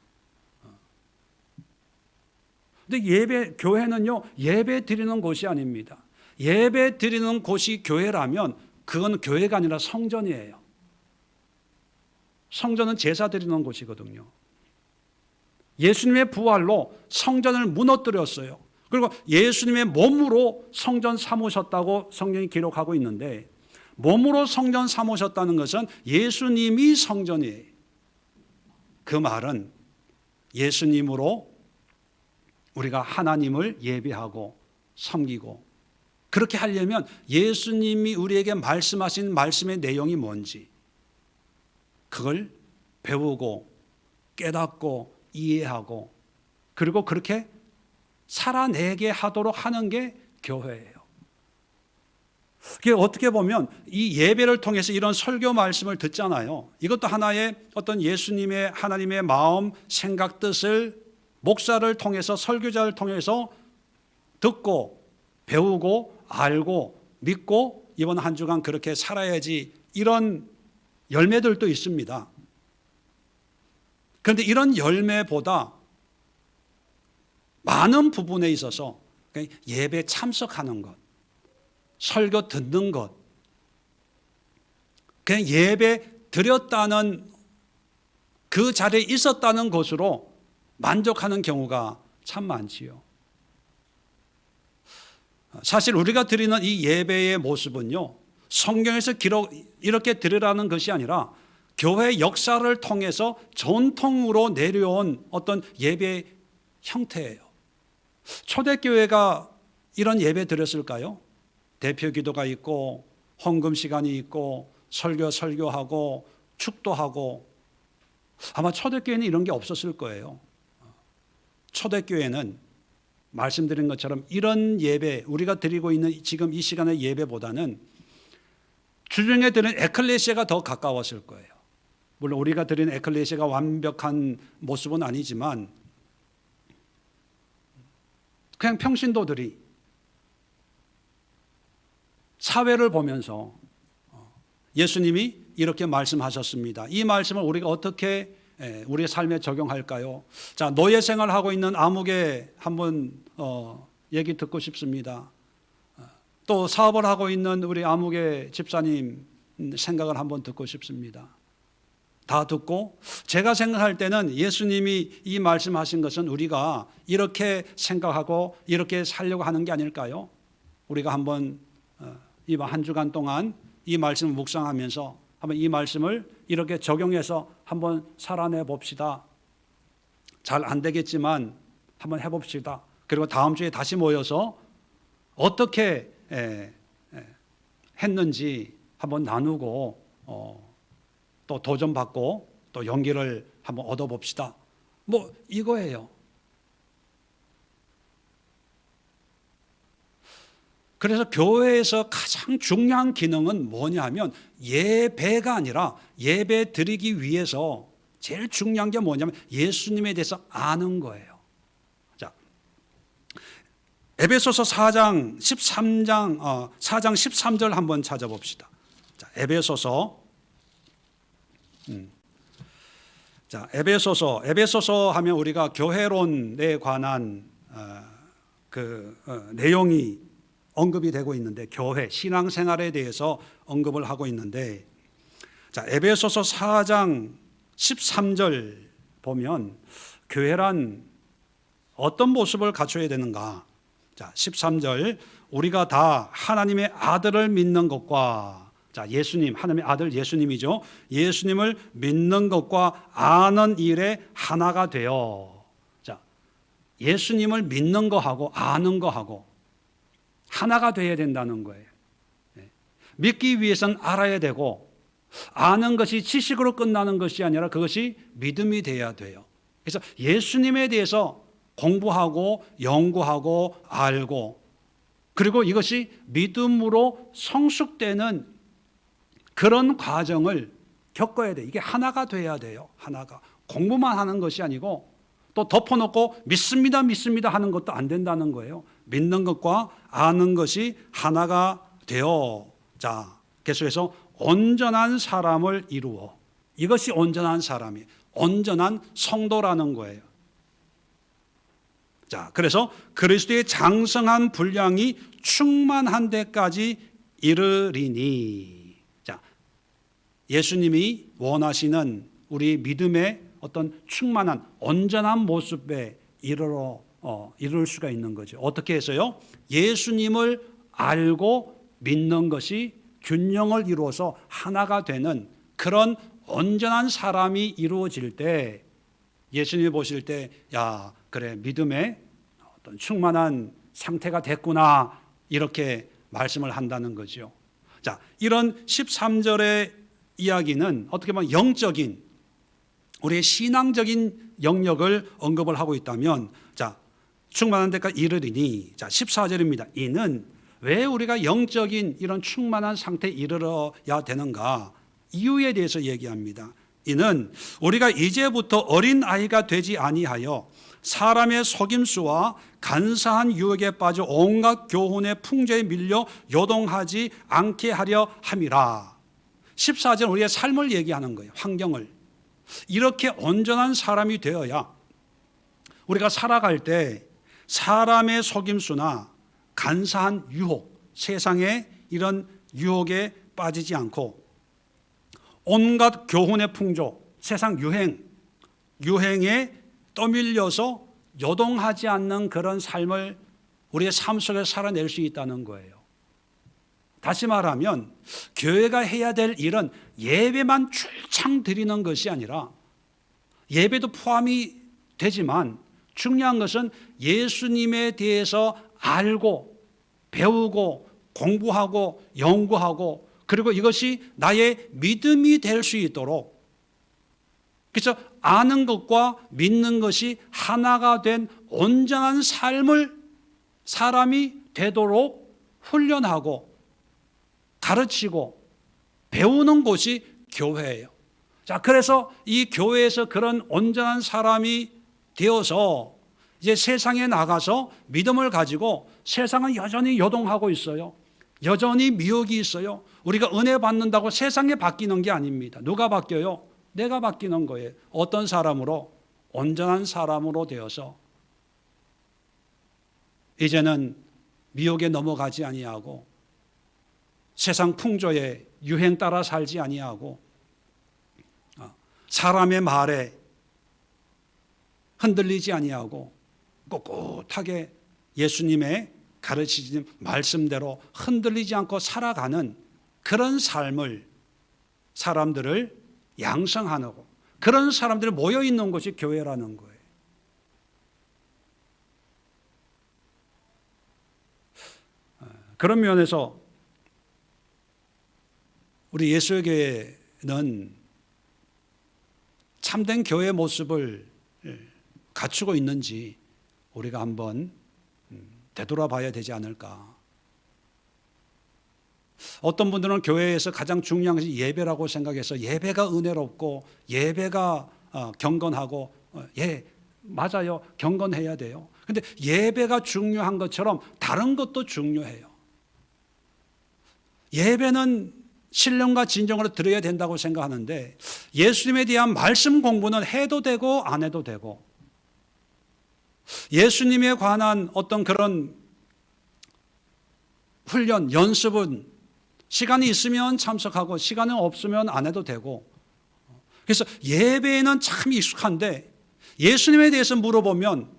근데 교회는요, 예배 드리는 곳이 아닙니다. 예배 드리는 곳이 교회라면 그건 교회가 아니라 성전이에요. 성전은 제사 드리는 곳이거든요. 예수님의 부활로 성전을 무너뜨렸어요. 그리고 예수님의 몸으로 성전 삼으셨다고 성경이 기록하고 있는데 몸으로 성전 삼으셨다는 것은 예수님이 성전이에요. 그 말은 예수님으로 우리가 하나님을 예배하고 섬기고 그렇게 하려면 예수님이 우리에게 말씀하신 말씀의 내용이 뭔지 그걸 배우고 깨닫고 이해하고 그리고 그렇게 살아내게 하도록 하는 게 교회예요. 어떻게 보면 이 예배를 통해서 이런 설교 말씀을 듣잖아요. 이것도 하나의 어떤 예수님의 하나님의 마음, 생각, 뜻을 목사를 통해서 설교자를 통해서 듣고 배우고 알고 믿고 이번 한 주간 그렇게 살아야지 이런 열매들도 있습니다. 그런데 이런 열매보다 많은 부분에 있어서 예배 참석하는 것, 설교 듣는 것, 그냥 예배 드렸다는 그 자리에 있었다는 것으로 만족하는 경우가 참 많지요. 사실 우리가 드리는 이 예배의 모습은요, 성경에서 이렇게 드리라는 것이 아니라 교회 역사를 통해서 전통으로 내려온 어떤 예배 형태예요. 초대교회가 이런 예배 드렸을까요? 대표 기도가 있고 헌금 시간이 있고 설교하고 축도하고, 아마 초대교회는 이런 게 없었을 거예요. 초대교회는 말씀드린 것처럼 이런 예배, 우리가 드리고 있는 지금 이 시간의 예배보다는 주중에 드리는 에클레시아가 더 가까웠을 거예요. 물론 우리가 드리는 에클레시아가 완벽한 모습은 아니지만 그냥 평신도들이 사회를 보면서 예수님이 이렇게 말씀하셨습니다. 이 말씀을 우리가 어떻게 우리의 삶에 적용할까요? 자, 노예 생활하고 있는 아무개 한번 얘기 듣고 싶습니다. 또 사업을 하고 있는 우리 아무개 집사님 생각을 한번 듣고 싶습니다. 다 듣고 제가 생각할 때는 예수님이 이 말씀하신 것은 우리가 이렇게 생각하고 이렇게 살려고 하는 게 아닐까요? 우리가 한번 이번 한 주간 동안 이 말씀을 묵상하면서 한번 이 말씀을 이렇게 적용해서 한번 살아내 봅시다. 잘 안 되겠지만 한번 해봅시다. 그리고 다음 주에 다시 모여서 어떻게 했는지 한번 나누고 또 도전받고 또 용기를 한번 얻어봅시다. 뭐 이거예요. 그래서 교회에서 가장 중요한 기능은 뭐냐면 예배가 아니라 예배 드리기 위해서 제일 중요한 게 뭐냐면 예수님에 대해서 아는 거예요. 자, 에베소서 4장 13절 한번 찾아봅시다. 자, 에베소서 에베소서 하면 우리가 교회론에 관한 내용이 언급이 되고 있는데, 교회 신앙생활에 대해서 언급을 하고 있는데, 자, 에베소서 4장 13절 보면 교회란 어떤 모습을 갖춰야 되는가? 자, 13절 우리가 다 하나님의 아들을 믿는 것과, 자, 예수님, 하나님의 아들 예수님이죠. 예수님을 믿는 것과 아는 일에 하나가 되어. 자, 예수님을 믿는 거하고 아는 거하고 하나가 되어야 된다는 거예요. 믿기 위해서는 알아야 되고, 아는 것이 지식으로 끝나는 것이 아니라 그것이 믿음이 되어야 돼요. 그래서 예수님에 대해서 공부하고 연구하고 알고, 그리고 이것이 믿음으로 성숙되는 그런 과정을 겪어야 돼요. 이게 하나가 돼야 돼요. 하나가. 공부만 하는 것이 아니고 또 덮어놓고 믿습니다 하는 것도 안 된다는 거예요. 믿는 것과 아는 것이 하나가 되어, 자, 계속해서 온전한 사람을 이루어. 이것이 온전한 사람이, 온전한 성도라는 거예요. 자, 그래서 그리스도의 장성한 분량이 충만한 데까지 이르리니. 자, 예수님이 원하시는 우리 믿음의 어떤 충만한 온전한 모습에 이룰 수가 있는 거죠. 어떻게 해서요? 예수님을 알고 믿는 것이 균형을 이루어서 하나가 되는 그런 온전한 사람이 이루어질 때, 예수님이 보실 때, 야, 그래, 믿음의 어떤 충만한 상태가 됐구나, 이렇게 말씀을 한다는 거죠. 자, 이런 13절의 이야기는 어떻게 보면 영적인, 우리의 신앙적인 영역을 언급을 하고 있다면, 자, 충만한 데까지 이르리니, 자, 14절입니다. 이는 왜 우리가 영적인 이런 충만한 상태에 이르러야 되는가? 이유에 대해서 얘기합니다. 이는 우리가 이제부터 어린 아이가 되지 아니하여 사람의 속임수와 간사한 유혹에 빠져 온갖 교훈의 풍조에 밀려 요동하지 않게 하려 함이라. 14절은 우리의 삶을 얘기하는 거예요. 환경을. 이렇게 온전한 사람이 되어야 우리가 살아갈 때 사람의 속임수나 간사한 유혹, 세상의 이런 유혹에 빠지지 않고 온갖 교훈의 풍조, 세상 유행에 떠밀려서 요동하지 않는 그런 삶을 우리의 삶 속에서 살아낼 수 있다는 거예요. 다시 말하면 교회가 해야 될 일은 예배만 출창 드리는 것이 아니라, 예배도 포함이 되지만 중요한 것은 예수님에 대해서 알고 배우고 공부하고 연구하고 그리고 이것이 나의 믿음이 될 수 있도록, 그래서 아는 것과 믿는 것이 하나가 된 온전한 삶을 사람이 되도록 훈련하고 가르치고 배우는 곳이 교회예요. 자, 그래서 이 교회에서 그런 온전한 사람이 되어서 이제 세상에 나가서 믿음을 가지고, 세상은 여전히 요동하고 있어요. 여전히 미혹이 있어요. 우리가 은혜 받는다고 세상에 바뀌는 게 아닙니다. 누가 바뀌어요? 내가 바뀌는 거예요. 어떤 사람으로? 온전한 사람으로 되어서 이제는 미혹에 넘어가지 아니하고 세상 풍조에 유행 따라 살지 아니하고 사람의 말에 흔들리지 아니하고 꿋꿋하게 예수님의 가르치신 말씀대로 흔들리지 않고 살아가는 그런 삶을, 사람들을 양성하는 거, 그런 사람들이 모여 있는 곳이 교회라는 거예요. 그런 면에서 우리 예수교회는 참된 교회의 모습을 갖추고 있는지 우리가 한번 되돌아봐야 되지 않을까. 어떤 분들은 교회에서 가장 중요한 것이 예배라고 생각해서 예배가 은혜롭고 예배가 경건하고, 맞아요. 경건해야 돼요. 근데 예배가 중요한 것처럼 다른 것도 중요해요. 예배는 신령과 진정으로 드려야 된다고 생각하는데 예수님에 대한 말씀 공부는 해도 되고 안 해도 되고, 예수님에 관한 어떤 그런 훈련, 연습은 시간이 있으면 참석하고 시간이 없으면 안 해도 되고, 그래서 예배에는 참 익숙한데 예수님에 대해서 물어보면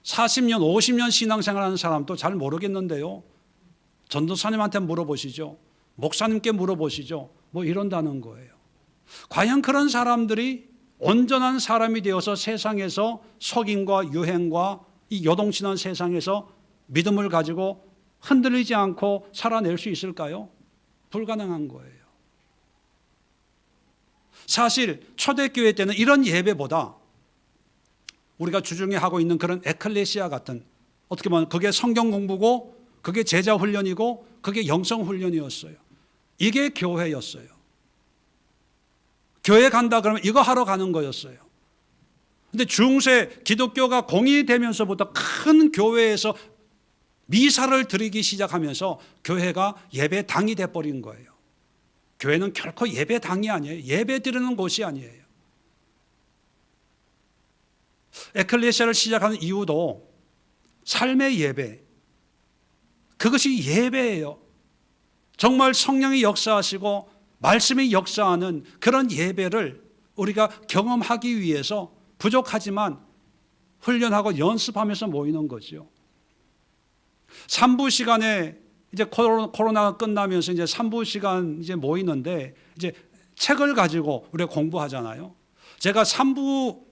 40년, 50년 신앙생활하는 사람도 잘 모르겠는데요. 전도사님한테 물어보시죠. 목사님께 물어보시죠. 뭐 이런다는 거예요. 과연 그런 사람들이 온전한 사람이 되어서 세상에서 속임과 유행과 이 요동치는 세상에서 믿음을 가지고 흔들리지 않고 살아낼 수 있을까요? 불가능한 거예요. 사실 초대교회 때는 이런 예배보다 우리가 주중에 하고 있는 그런 에클레시아 같은, 어떻게 보면 그게 성경 공부고 그게 제자 훈련이고 그게 영성 훈련이었어요. 이게 교회였어요. 교회 간다 그러면 이거 하러 가는 거였어요. 근데 중세 기독교가 공의되면서부터 큰 교회에서 미사를 드리기 시작하면서 교회가 예배당이 돼버린 거예요. 교회는 결코 예배당이 아니에요. 예배 드리는 곳이 아니에요. 에클레시아를 시작하는 이유도 삶의 예배, 그것이 예배예요. 정말 성령이 역사하시고 말씀이 역사하는 그런 예배를 우리가 경험하기 위해서 부족하지만 훈련하고 연습하면서 모이는 거죠. 3부 시간에 이제 코로나가 끝나면서 이제 3부 시간 이제 모이는데 이제 책을 가지고 우리가 공부하잖아요. 제가 3부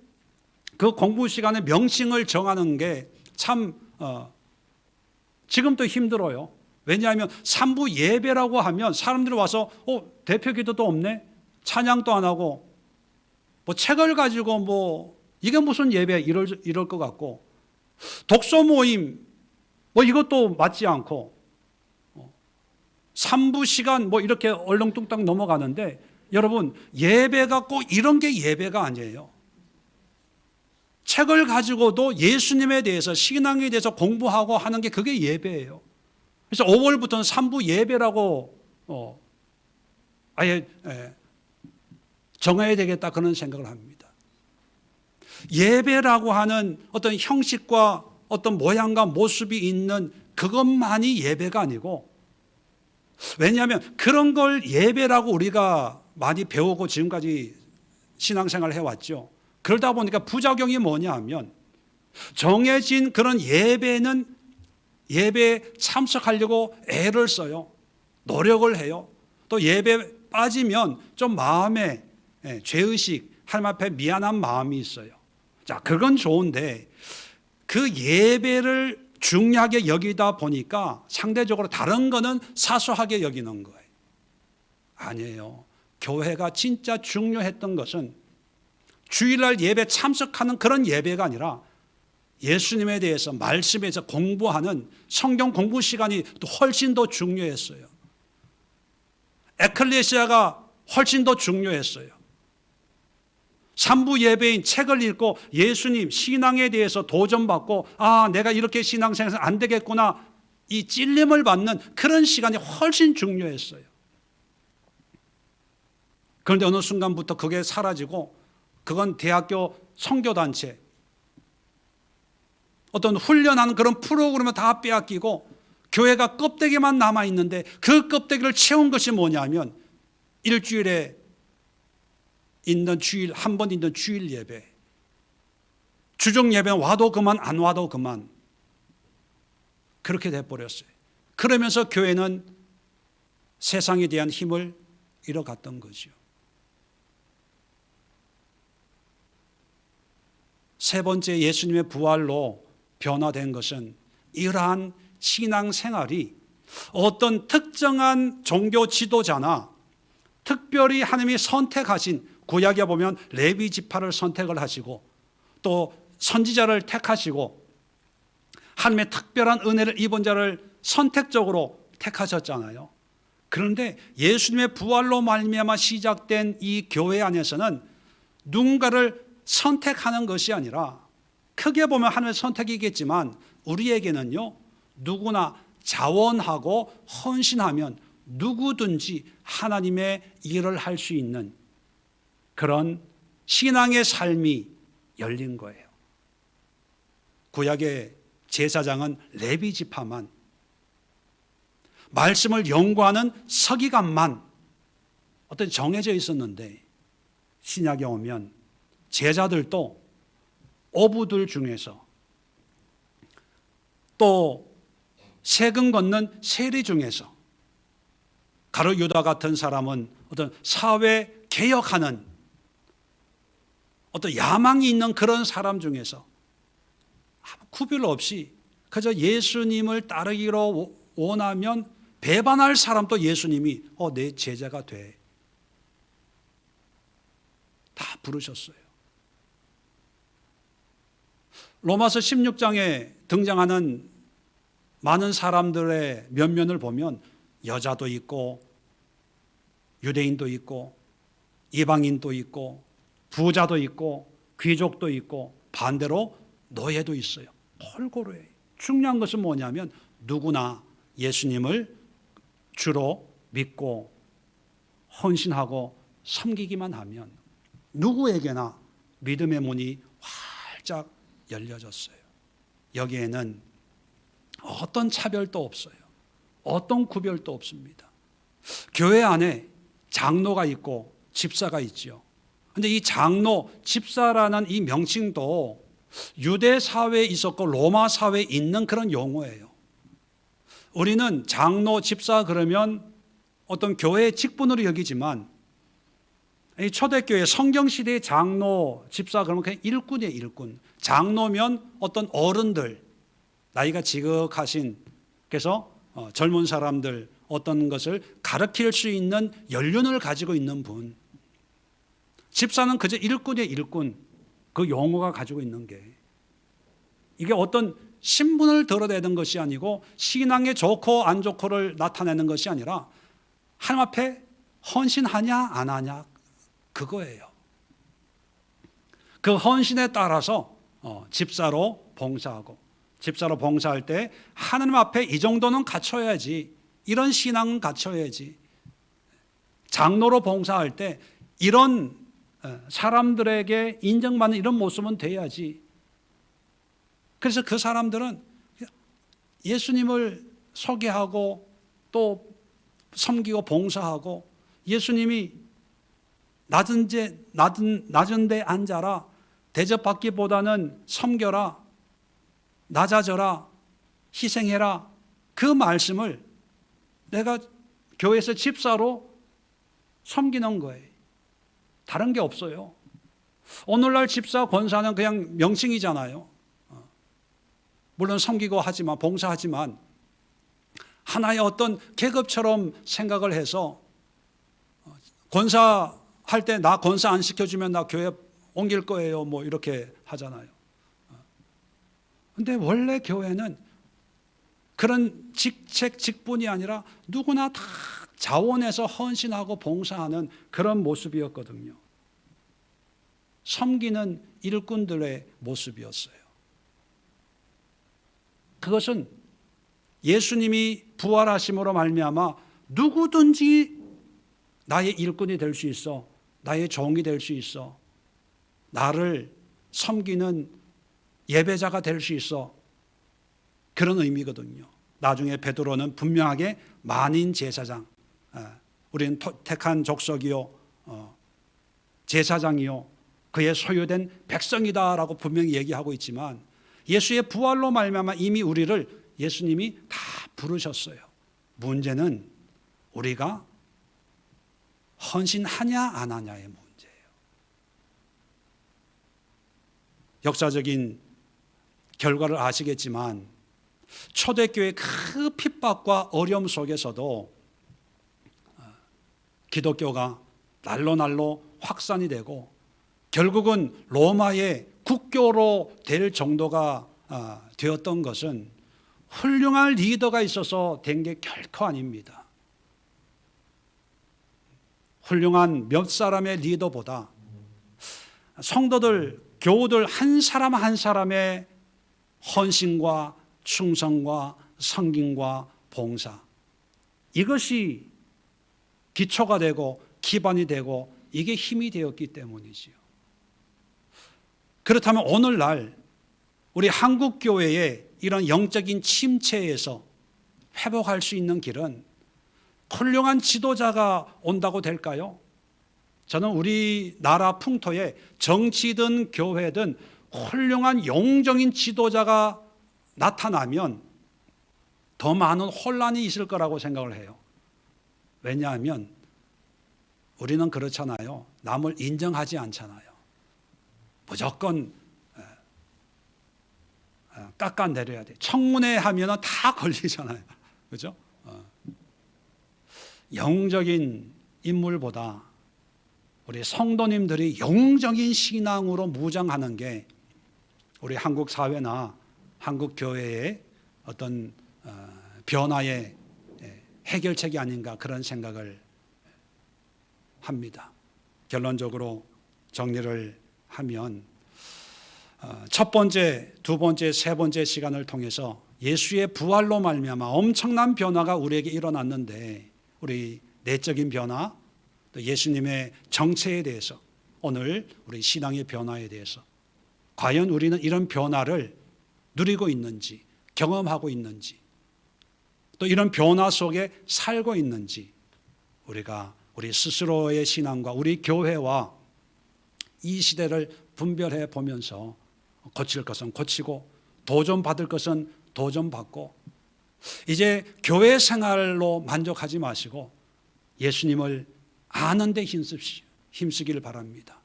그 공부 시간의 명칭을 정하는 게 참 지금도 힘들어요. 왜냐하면 3부 예배라고 하면 사람들이 와서 대표 기도도 없네, 찬양도 안 하고 뭐 책을 가지고 뭐 이게 무슨 예배 이럴 것 같고, 독서 모임 뭐 이것도 맞지 않고 3부 시간 뭐 이렇게 얼렁뚱땅 넘어가는데, 여러분 예배가 꼭 이런 게 예배가 아니에요. 책을 가지고도 예수님에 대해서, 신앙에 대해서 공부하고 하는 게 그게 예배예요. 그래서 5월부터는 3부 예배라고 아예 정해야 되겠다, 그런 생각을 합니다. 예배라고 하는 어떤 형식과 어떤 모양과 모습이 있는 그것만이 예배가 아니고, 왜냐하면 그런 걸 예배라고 우리가 많이 배우고 지금까지 신앙생활을 해왔죠. 그러다 보니까 부작용이 뭐냐 하면, 정해진 그런 예배는 예배에 참석하려고 애를 써요. 노력을 해요. 또 예배 빠지면 좀 마음에 죄의식, 하나님 앞에 미안한 마음이 있어요. 자, 그건 좋은데 그 예배를 중요하게 여기다 보니까 상대적으로 다른 거는 사소하게 여기는 거예요. 아니에요. 교회가 진짜 중요했던 것은 주일날 예배 참석하는 그런 예배가 아니라 예수님에 대해서 말씀에서 공부하는 성경 공부 시간이 또 훨씬 더 중요했어요. 에클레시아가 훨씬 더 중요했어요. 3부 예배인 책을 읽고 예수님 신앙에 대해서 도전받고 내가 이렇게 신앙생활에서 안 되겠구나 이 찔림을 받는 그런 시간이 훨씬 중요했어요. 그런데 어느 순간부터 그게 사라지고 그건 대학교 선교단체 어떤 훈련하는 그런 프로그램을 다 빼앗기고 교회가 껍데기만 남아있는데 그 껍데기를 채운 것이 뭐냐면 일주일에 있는 주일 한 번 있는 주일 예배, 주중 예배는 와도 그만 안 와도 그만 그렇게 돼버렸어요. 그러면서 교회는 세상에 대한 힘을 잃어갔던 거죠. 세 번째 예수님의 부활로 변화된 것은 이러한 신앙생활이 어떤 특정한 종교 지도자나 특별히 하나님이 선택하신 구약에 보면 레위 지파를 선택을 하시고 또 선지자를 택하시고 하나님의 특별한 은혜를 입은 자를 선택적으로 택하셨잖아요. 그런데 예수님의 부활로 말미암아 시작된 이 교회 안에서는 누군가를 선택하는 것이 아니라 크게 보면 하나님의 선택이겠지만 우리에게는요 누구나 자원하고 헌신하면 누구든지 하나님의 일을 할 수 있는 그런 신앙의 삶이 열린 거예요. 구약의 제사장은 레위 지파만, 말씀을 연구하는 서기관만 어떤 정해져 있었는데 신약에 오면 제자들도 어부들 중에서 또 세금 걷는 세리 중에서 가룟 유다 같은 사람은 어떤 사회 개혁하는 어떤 야망이 있는 그런 사람 중에서 구별 없이 그저 예수님을 따르기로 원하면 배반할 사람도 예수님이 내 제자가 돼. 다 부르셨어요. 로마서 16장에 등장하는 많은 사람들의 면면을 보면 여자도 있고 유대인도 있고 이방인도 있고 부자도 있고 귀족도 있고 반대로 노예도 있어요. 골고루 해요. 중요한 것은 뭐냐면 누구나 예수님을 주로 믿고 헌신하고 섬기기만 하면 누구에게나 믿음의 문이 활짝 열려졌어요. 여기에는 어떤 차별도 없어요. 어떤 구별도 없습니다. 교회 안에 장로가 있고 집사가 있죠. 그런데 이 장로, 집사라는 이 명칭도 유대 사회에 있었고 로마 사회에 있는 그런 용어예요. 우리는 장로, 집사 그러면 어떤 교회의 직분으로 여기지만 이 초대교회 성경시대의 장로, 집사 그러면 그냥 일꾼이에요. 일꾼. 장로면 어떤 어른들, 나이가 지극하신, 그래서 젊은 사람들 어떤 것을 가르칠 수 있는 연륜을 가지고 있는 분. 집사는 그저 일꾼이에요. 일꾼. 그 용어가 가지고 있는 게 이게 어떤 신분을 드러내는 것이 아니고 신앙에 좋고 안 좋고를 나타내는 것이 아니라 하나님 앞에 헌신하냐 안 하냐 그거예요. 그 헌신에 따라서 집사로 봉사하고, 집사로 봉사할 때 하나님 앞에 이 정도는 갖춰야지, 이런 신앙은 갖춰야지, 장로로 봉사할 때 이런 사람들에게 인정받는 이런 모습은 돼야지. 그래서 그 사람들은 예수님을 소개하고 또 섬기고 봉사하고, 예수님이 낮은 데 앉아라, 대접받기보다는 섬겨라, 낮아져라, 희생해라, 그 말씀을 내가 교회에서 집사로 섬기는 거예요. 다른 게 없어요. 오늘날 집사, 권사는 그냥 명칭이잖아요. 물론 섬기고 하지만, 봉사하지만 하나의 어떤 계급처럼 생각을 해서 권사할 때 나 권사 안 시켜주면 나 교회 옮길 거예요, 뭐 이렇게 하잖아요. 근데 원래 교회는 그런 직책, 직분이 아니라 누구나 다 자원해서 헌신하고 봉사하는 그런 모습이었거든요. 섬기는 일꾼들의 모습이었어요. 그것은 예수님이 부활하심으로 말미암아 누구든지 나의 일꾼이 될 수 있어, 나의 종이 될 수 있어, 나를 섬기는 예배자가 될 수 있어, 그런 의미거든요. 나중에 베드로는 분명하게 만인 제사장, 우리는 택한 족속이요 제사장이요 그의 소유된 백성이다라고 분명히 얘기하고 있지만, 예수의 부활로 말미암아 이미 우리를 예수님이 다 부르셨어요. 문제는 우리가 헌신하냐 안 하냐의 문제예요. 역사적인 결과를 아시겠지만 초대교회 그 핍박과 어려움 속에서도 기독교가 날로 확산이 되고 결국은 로마의 국교로 될 정도가 되었던 것은 훌륭한 리더가 있어서 된 게 결코 아닙니다. 훌륭한 몇 사람의 리더보다 성도들, 교우들 한 사람 한 사람의 헌신과 충성과 섬김과 봉사, 이것이 기초가 되고 기반이 되고 이게 힘이 되었기 때문이지요. 그렇다면 오늘날 우리 한국교회의 이런 영적인 침체에서 회복할 수 있는 길은 훌륭한 지도자가 온다고 될까요? 저는 우리나라 풍토에 정치든 교회든 훌륭한 영적인 지도자가 나타나면 더 많은 혼란이 있을 거라고 생각을 해요. 왜냐하면 우리는 그렇잖아요. 남을 인정하지 않잖아요. 무조건 깎아내려야 돼. 청문회 하면 다 걸리잖아요. 그죠? 영적인 인물보다 우리 성도님들이 영적인 신앙으로 무장하는 게 우리 한국 사회나 한국 교회의 어떤 변화의 해결책이 아닌가, 그런 생각을 합니다. 결론적으로 정리를 하면 첫 번째, 두 번째, 세 번째 시간을 통해서 예수의 부활로 말미암아 엄청난 변화가 우리에게 일어났는데, 우리 내적인 변화, 또 예수님의 정체에 대해서, 오늘 우리 신앙의 변화에 대해서 과연 우리는 이런 변화를 누리고 있는지, 경험하고 있는지, 또 이런 변화 속에 살고 있는지, 우리가 우리 스스로의 신앙과 우리 교회와 이 시대를 분별해 보면서 고칠 것은 고치고 도전받을 것은 도전받고, 이제 교회 생활로 만족하지 마시고 예수님을 아는 데 힘쓰기를 바랍니다.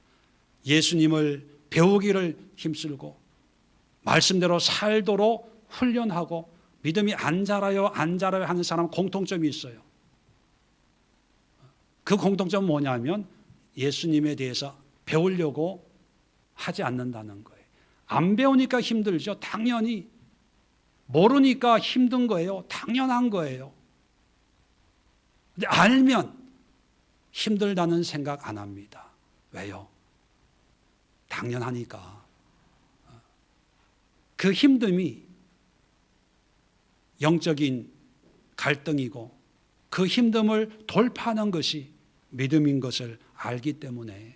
예수님을 배우기를 힘쓰고 말씀대로 살도록 훈련하고, 믿음이 안 자라요 하는 사람은 공통점이 있어요. 그 공통점은 뭐냐면 예수님에 대해서 배우려고 하지 않는다는 거예요. 안 배우니까 힘들죠. 당연히. 모르니까 힘든 거예요. 당연한 거예요. 근데 알면 힘들다는 생각 안 합니다. 왜요? 당연하니까. 그 힘듦이 영적인 갈등이고 그 힘듦을 돌파하는 것이 믿음인 것을 알기 때문에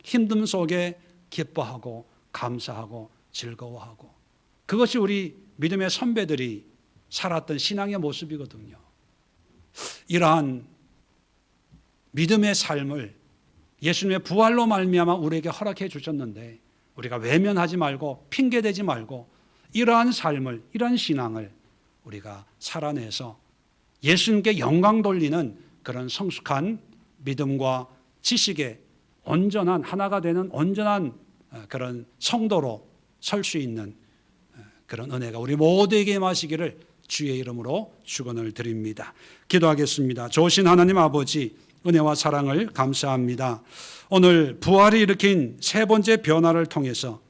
힘듦 속에 기뻐하고 감사하고 즐거워하고, 그것이 우리 믿음의 선배들이 살았던 신앙의 모습이거든요. 이러한 믿음의 삶을 예수님의 부활로 말미암아 우리에게 허락해 주셨는데, 우리가 외면하지 말고 핑계대지 말고 이러한 삶을, 이러한 신앙을 우리가 살아내서 예수님께 영광 돌리는 그런 성숙한 믿음과 지식의 온전한, 하나가 되는 온전한 그런 성도로 설 수 있는 그런 은혜가 우리 모두에게 임하시기를 주의 이름으로 축원을 드립니다. 기도하겠습니다. 좋으신 하나님 아버지, 은혜와 사랑을 감사합니다. 오늘 부활이 일으킨 세 번째 변화를 통해서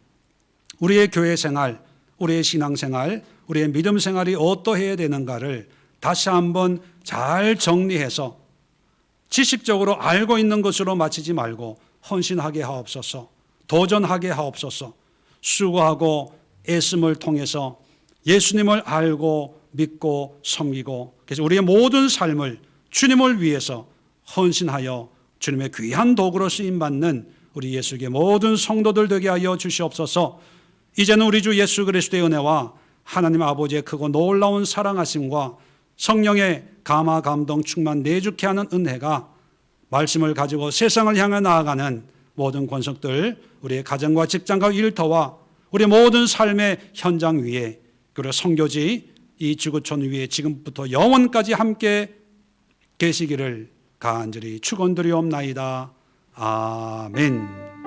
우리의 교회 생활, 우리의 신앙 생활, 우리의 믿음 생활이 어떠해야 되는가를 다시 한번 잘 정리해서 지식적으로 알고 있는 것으로 마치지 말고 헌신하게 하옵소서, 도전하게 하옵소서, 수고하고 애씀을 통해서 예수님을 알고 믿고 섬기고, 그래서 우리의 모든 삶을 주님을 위해서 헌신하여 주님의 귀한 도구로 쓰임받는 우리 예수의 모든 성도들 되게 하여 주시옵소서. 이제는 우리 주 예수 그리스도의 은혜와 하나님 아버지의 크고 놀라운 사랑하심과 성령의 감화 감동 충만 내주케 하는 은혜가 말씀을 가지고 세상을 향해 나아가는 모든 권속들, 우리의 가정과 직장과 일터와 우리 모든 삶의 현장 위에, 그리고 선교지 이 지구촌 위에 지금부터 영원까지 함께 계시기를 간절히 축원드리옵나이다. 아멘.